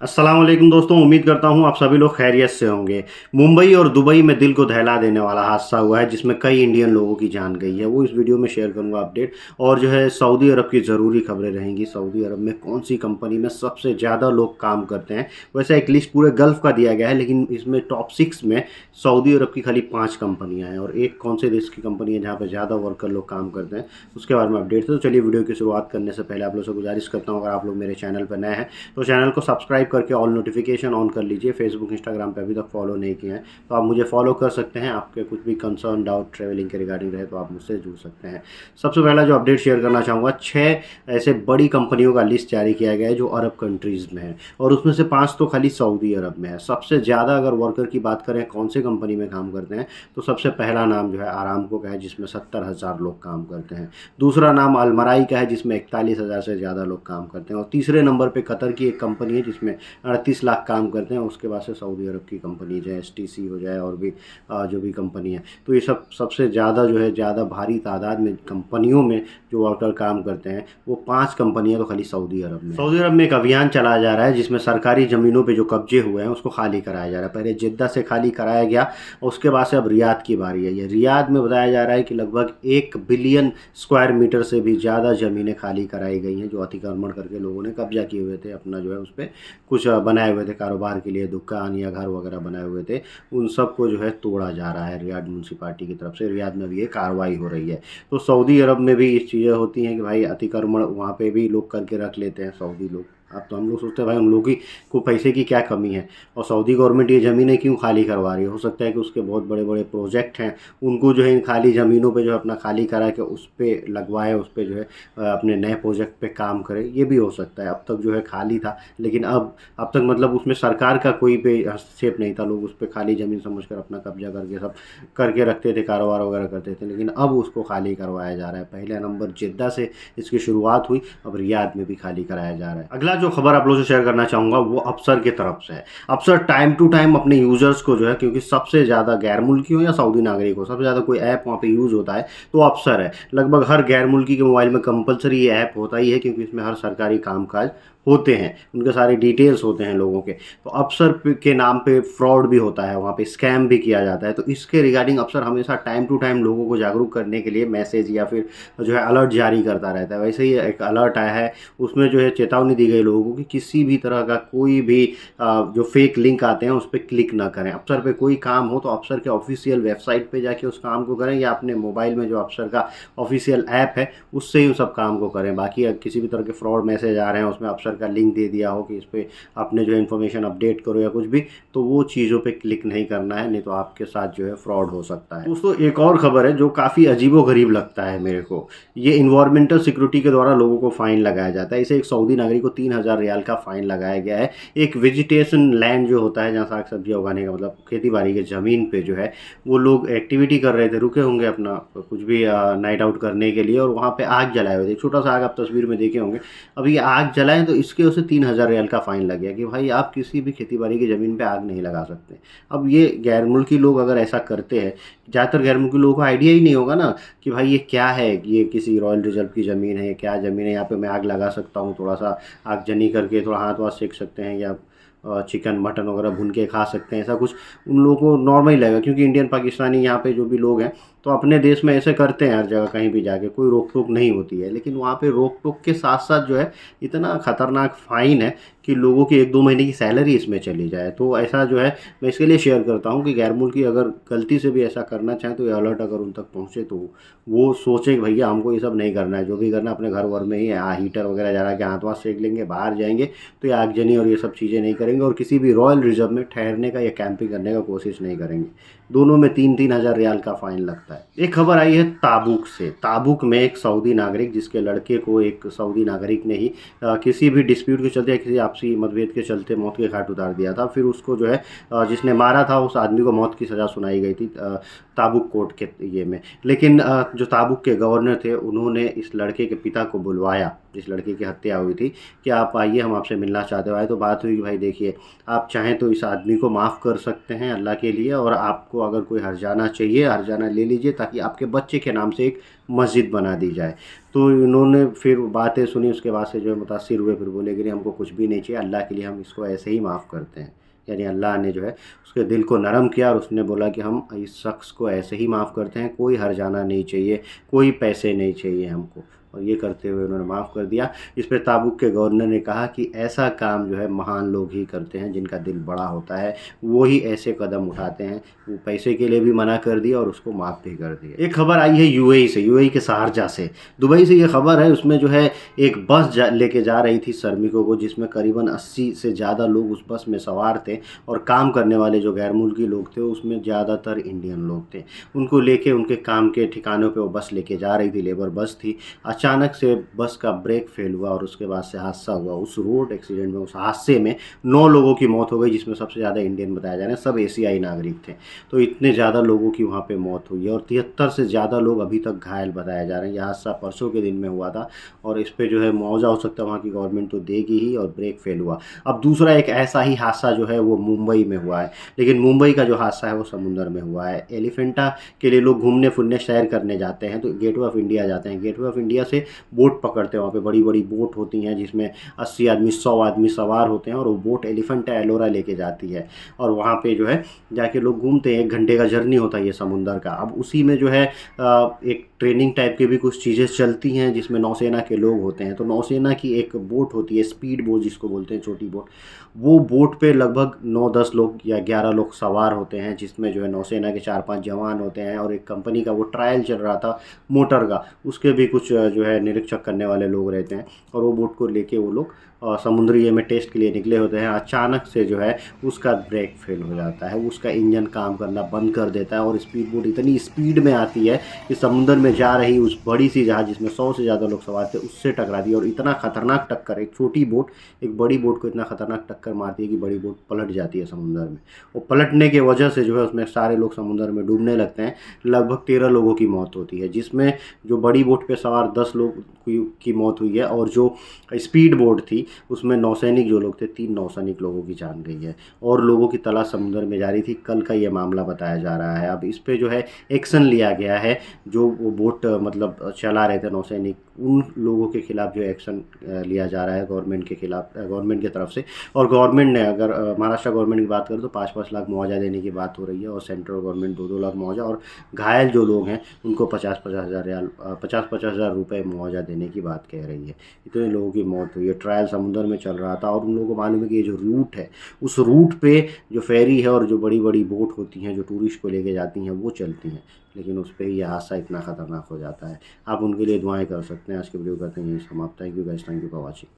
अस्सलाम वालेकुम दोस्तों, उम्मीद करता हूँ आप सभी लोग खैरियत से होंगे। मुंबई और दुबई में दिल को दहला देने वाला हादसा हुआ है जिसमें कई इंडियन लोगों की जान गई है। वो इस वीडियो में शेयर करूंगा अपडेट। और जो है सऊदी अरब की ज़रूरी खबरें रहेंगी। सऊदी अरब में कौन सी कंपनी में सबसे ज़्यादा लोग काम करते हैं। वैसे एक लिस्ट पूरे गल्फ़ का दिया गया है, लेकिन इसमें टॉप 6 में सऊदी अरब की खाली 5 कंपनियाँ हैं और एक कौन से देश की कंपनी है जहाँ पर ज़्यादा वर्कर लोग काम करते हैं, उसके बारे में अपडेट। तो चलिए वीडियो की शुरुआत करने से पहले आप लोग से गुजारिश करता हूँ, अगर आप लोग मेरे चैनल पर नए हैं तो चैनल को सब्सक्राइब करके ऑल नोटिफिकेशन ऑन कर लीजिए। फेसबुक इंस्टाग्राम पे अभी तक फॉलो नहीं किए हैं तो आप मुझे फॉलो कर सकते हैं। आपके कुछ भी कंसर्न डाउट ट्रैवलिंग के रिगार्डिंग रहे तो आप मुझसे जुड़ सकते हैं। सबसे पहला जो अपडेट शेयर करना चाहूँगा, 6 ऐसे बड़ी कंपनियों का लिस्ट जारी किया गया है जो अरब कंट्रीज़ में है और उसमें से 5 तो खाली सऊदी अरब में है। सबसे ज़्यादा अगर वर्कर की बात करें कौन से कंपनी में काम करते हैं तो सबसे पहला नाम जो है आरामको का है जिसमें 70,000 लोग काम करते हैं। दूसरा नाम अलमराई का है जिसमें 41,000 से ज़्यादा लोग काम करते हैं और तीसरे नंबर पर कतर की एक कंपनी है जिसमें 38 लाख काम करते हैं। उसके बाद से सऊदी अरब की कंपनी जो है STC हो जाए और भी जो भी कंपनी है, तो ये सब सबसे ज़्यादा जो है ज़्यादा भारी तादाद में कंपनियों में जो वर्कर काम करते हैं वो 5 कंपनियां तो खाली सऊदी अरब में। सऊदी अरब में एक अभियान चलाया जा रहा है जिसमें सरकारी ज़मीनों पे जो कब्जे हुए हैं उसको खाली कराया जा रहा है। पहले जिद्दा से खाली कराया गया, उसके बाद से अब रियाद की बारी है। ये रियाद में बताया जा रहा है कि लगभग 1 बिलियन स्क्वायर मीटर से भी ज़्यादा ज़मीनें खाली कराई गई हैं जो अतिक्रमण करके लोगों ने कब्जा किए हुए थे। अपना जो है उस पर कुछ बनाए हुए थे कारोबार के लिए, दुकान या घर वगैरह बनाए हुए थे, उन सब को जो है तोड़ा जा रहा है रियाद म्यूनसिपालिटी की तरफ से। रियाद में भी ये कार्रवाई हो रही है। तो सऊदी अरब में भी इस चीज़ें होती हैं कि भाई अतिक्रमण वहाँ पे भी लोग करके रख लेते हैं सऊदी लोग। अब तो हम लोग सोचते हैं भाई उन लोगों की को पैसे की क्या कमी है और सऊदी गवर्नमेंट ये ज़मीनें क्यों खाली करवा रही है। हो सकता है कि उसके बहुत बड़े बड़े प्रोजेक्ट हैं, उनको जो है इन खाली ज़मीनों पे जो है अपना खाली करा के उस पर लगवाए, उस पर जो है अपने नए प्रोजेक्ट पे काम करे, ये भी हो सकता है। अब तक जो है खाली था, लेकिन अब तक मतलब उसमें सरकार का कोई भी हस्तक्षेप नहीं था। लोग उस पर खाली ज़मीन समझकर अपना कब्जा करके सब करके रखते थे, कारोबार वगैरह करते थे, लेकिन अब उसको खाली करवाया जा रहा है। पहला नंबर जिद्दा से इसकी शुरुआत हुई, अब रियाद में भी खाली कराया जा रहा है। अगला जो खबर आप लोगों से शेयर करना चाहूँगा वो अफसर की तरफ से है। अफसर टाइम टू टाइम अपने यूज़र्स को जो है, क्योंकि सबसे ज़्यादा गैर मुल्की हो या सऊदी नागरिक हो, सबसे ज़्यादा कोई ऐप वहाँ पे यूज़ होता है तो अफसर है। लगभग हर गैर मुल्की के मोबाइल में कंपलसरी ये ऐप होता ही है क्योंकि इसमें हर सरकारी कामकाज होते हैं, उनके सारे डिटेल्स होते हैं लोगों के। तो अफसर के नाम पे फ्रॉड भी होता है, वहाँ पे स्कैम भी किया जाता है। तो इसके रिगार्डिंग अफसर हमेशा टाइम टू टाइम लोगों को जागरूक करने के लिए मैसेज या फिर जो है अलर्ट जारी करता रहता है। वैसे ही एक अलर्ट आया है, उसमें जो है चेतावनी दी गई लोगों को कि किसी भी तरह का कोई भी जो फेक लिंक आते हैं उस पर क्लिक ना करें। अफसर पे कोई काम हो तो अफसर के ऑफिशियल वेबसाइट पे जाके उस काम को करें या अपने मोबाइल में जो अफसर का ऑफिशियल ऐप है उससे ही उस सब काम को करें। बाकी किसी भी तरह के फ्रॉड मैसेज आ रहे हैं, उसमें अफसर का लिंक दे दिया हो कि इस पर अपने जो है इन्फॉर्मेशन अपडेट करो या कुछ भी, तो वो चीज़ों पे क्लिक नहीं करना है, नहीं तो आपके साथ जो है फ्रॉड हो सकता है। दोस्तों एक और खबर है जो काफ़ी अजीबोगरीब लगता है मेरे को। ये इन्वायरमेंटल सिक्योरिटी के द्वारा लोगों को फ़ाइन लगाया जाता है। इसे एक सऊदी नागरिक को 3,000 रियाल का फ़ाइन लगाया गया है। एक वेजिटेशन लैंड जो होता है जहाँ साग सब्जियाँ उगाने का मतलब खेती बाड़ी की ज़मीन पे जो है वो लोग एक्टिविटी कर रहे थे, रुके होंगे अपना कुछ भी नाइट आउट करने के लिए, और वहाँ पे आग जलाए हुए थे। छोटा सा आग आप तस्वीर में देखे होंगे। अब ये आग जलाएं तो इसके उसे 3,000 रियाल का फ़ाइन लग गया कि भाई आप किसी भी खेती बाड़ी की ज़मीन पे आग नहीं लगा सकते। अब ये गैर मुल्की लोग अगर ऐसा करते हैं, ज़्यादातर गैर मुल्की लोगों को आइडिया ही नहीं होगा ना कि भाई ये क्या है, ये किसी रॉयल रिजर्व की ज़मीन है, क्या ज़मीन है, यहाँ पे मैं आग लगा सकता हूँ, थोड़ा सा आगजनी करके थोड़ा हाथ वाथ सेक सकते हैं या चिकन मटन वगैरह भून के खा सकते हैं। ऐसा कुछ उन लोगों को नॉर्मल लगेगा क्योंकि इंडियन पाकिस्तानी यहाँ पे जो भी लोग हैं तो अपने देश में ऐसे करते हैं, हर जगह कहीं भी जाके कोई रोक टोक नहीं होती है। लेकिन वहाँ पे रोक टोक के साथ साथ जो है इतना ख़तरनाक फ़ाइन है कि लोगों की 1-2 महीने की सैलरी इसमें चली जाए। तो ऐसा जो है मैं इसके लिए शेयर करता हूँ कि गैर मुल्की अगर गलती से भी ऐसा करना चाहें तो ये अलर्ट अगर उन तक पहुँचे तो वो सोचे कि भैया हमको ये सब नहीं करना है, जो भी करना है अपने घर वर में ही हीटर वगैरह जला के हाथ वाथ सेक लेंगे, बाहर जाएंगे तो ये आगजनी और ये सब चीज़ें नहीं करेंगे और किसी भी रॉयल रिजर्व में ठहरने का या कैंपिंग करने का कोशिश नहीं करेंगे। दोनों में 3-3 हज़ार रियाल का फ़ाइन लगता है। एक खबर आई है ताबुक से। ताबुक में एक सऊदी नागरिक, जिसके लड़के को एक सऊदी नागरिक ने ही किसी भी डिस्प्यूट के चलते या किसी आपसी मतभेद के चलते मौत के घाट उतार दिया था। फिर उसको जो है जिसने मारा था उस आदमी को मौत की सज़ा सुनाई गई थी ताबुक कोर्ट के ये में। लेकिन जो ताबुक के गवर्नर थे उन्होंने इस लड़के के पिता को बुलवाया जिस लड़के की हत्या हुई थी कि आप आइए, हम आपसे मिलना चाहते हो। आए तो बात हुई कि भाई देखिए, आप चाहें तो इस आदमी को माफ़ कर सकते हैं अल्लाह के लिए, और आपको अगर कोई हर्जाना चाहिए, हर्जाना ले लीजिए, ताकि आपके बच्चे के नाम से एक मस्जिद बना दी जाए। तो इन्होंने फिर बातें सुनी, उसके बाद से जो है मुतासिर हुए, फिर बोले कि नहीं, हमको कुछ भी नहीं चाहिए, अल्लाह के लिए हम इसको ऐसे ही माफ़ करते हैं। यानी अल्लाह ने जो है उसके दिल को नरम किया, और उसने बोला कि हम इस शख्स को ऐसे ही माफ़ करते हैं, कोई हर्जाना नहीं चाहिए, कोई पैसे नहीं चाहिए हमको। और ये करते हुए उन्होंने माफ़ कर दिया। इस पे ताबुक के गवर्नर ने कहा कि ऐसा काम जो है महान लोग ही करते हैं, जिनका दिल बड़ा होता है, वो ही ऐसे कदम उठाते हैं। वो पैसे के लिए भी मना कर दिया और उसको माफ़ भी कर दिया। एक खबर आई है यूएई से, यूएई के शारजाह से। दुबई से ये खबर है, उसमें जो है एक बस लेके जा रही थी श्रमिकों को, जिसमें करीबन 80 से ज़्यादा लोग उस बस में सवार थे, और काम करने वाले जो गैर मुल्की लोग थे उसमें ज़्यादातर इंडियन लोग थे। उनको लेके उनके काम के ठिकानों पे वो बस लेके जा रही थी, लेबर बस थी। अचानक से बस का ब्रेक फेल हुआ और उसके बाद से हादसा हुआ। उस रोड एक्सीडेंट में, उस हादसे में 9 लोगों की मौत हो गई, जिसमें सबसे ज़्यादा इंडियन बताया जा रहा है, सब एशियाई नागरिक थे। तो इतने ज़्यादा लोगों की वहाँ पे मौत हुई है, और 73 से ज़्यादा लोग अभी तक घायल बताए जा रहे हैं। यह हादसा परसों के दिन में हुआ था, और इस पे जो है मुआवजा हो सकता है वहाँ की गवर्नमेंट तो देगी ही, और ब्रेक फेल हुआ। अब दूसरा एक ऐसा ही हादसा जो है वो मुंबई में हुआ है, लेकिन मुंबई का जो हादसा है वो समुंदर में हुआ है। एलिफेंटा के लिए लोग घूमने फिरने सैर करने जाते हैं, तो गेटवे ऑफ इंडिया जाते हैं। गेटवे ऑफ इंडिया से बोट पकड़ते हैं, वहाँ पे बड़ी बड़ी बोट होती हैं, जिसमें 80 आदमी 100 आदमी सवार होते हैं, और वो बोट एलिफेंटा एलोरा लेके जाती है, और वहाँ पे जो है जाके लोग घूमते हैं। 1 घंटे का जर्नी होता है ये समुंदर का। अब उसी में जो है एक ट्रेनिंग टाइप की भी कुछ चीज़ें चलती हैं, जिसमें नौसेना के लोग होते हैं। तो नौसेना की एक बोट होती है, स्पीड बोट जिसको बोलते हैं, छोटी बोट। वो बोट पे लगभग 9-10 लोग या 11 लोग सवार होते हैं, जिसमें जो है नौसेना के 4-5 जवान होते हैं, और एक कंपनी का वो ट्रायल चल रहा था मोटर का, उसके भी कुछ जो है निरीक्षक करने वाले लोग रहते हैं। और वो बोट को लेके वो लोग समुद्री में टेस्ट के लिए निकले होते हैं। अचानक से जो है उसका ब्रेक फेल हो जाता है, उसका इंजन काम करना बंद कर देता है, और स्पीड बोट इतनी स्पीड में आती है कि समुद्र में जा रही उस बड़ी सी जहाज़, जिसमें 100 से ज़्यादा लोग सवार थे, उससे टकराती है। और इतना खतरनाक टक्कर, एक छोटी बोट एक बड़ी बोट को इतना खतरनाक टक्कर मारती है कि बड़ी बोट पलट जाती है समुद्र में। वो पलटने के वजह से जो है उसमें सारे लोग समुद्र में डूबने लगते हैं। लगभग 13 लोगों की मौत होती है, जिसमें जो बड़ी बोट पे सवार 10 लोग की मौत हुई है, और जो स्पीड बोट थी उसमें नौसैनिक जो लोग थे, 3 नौसैनिक लोगों की जान गई है, और लोगों की तलाश समुद्र में जारी थी। कल का ये मामला बताया जा रहा है। अब इस पे जो है एक्शन लिया गया है। जो वो बोट मतलब चला रहे थे नौसैनिक, उन लोगों के खिलाफ जो एक्शन लिया जा रहा है गवर्नमेंट के खिलाफ, गवर्नमेंट की तरफ से। और गवर्नमेंट ने, अगर महाराष्ट्र गवर्नमेंट की बात करें तो 5-5 लाख मुआवजा देने की बात हो रही है, और सेंट्रल गवर्नमेंट 2-2 लाख मुआवजा, और घायल जो लोग हैं उनको 50-50 हज़ार रियाल, 50-50 हज़ार रुपये मुआवजा देने की बात कह रही है। इतने लोगों की मौत हुई है। ट्रायल समुद्र में चल रहा था, और उन लोगों को मालूम है कि ये जो रूट है, उस रूट पे जो फेरी है और जो बड़ी बड़ी बोट होती हैं जो टूरिस्ट को लेके जाती हैं वो चलती हैं, लेकिन उस पर ही यह हादसा इतना ख़तरनाक हो जाता है। आप उनके लिए दुआएं कर सकते हैं। आज की वीडियो करते हैं यही समाप्त। Thank you guys, thank you for watching.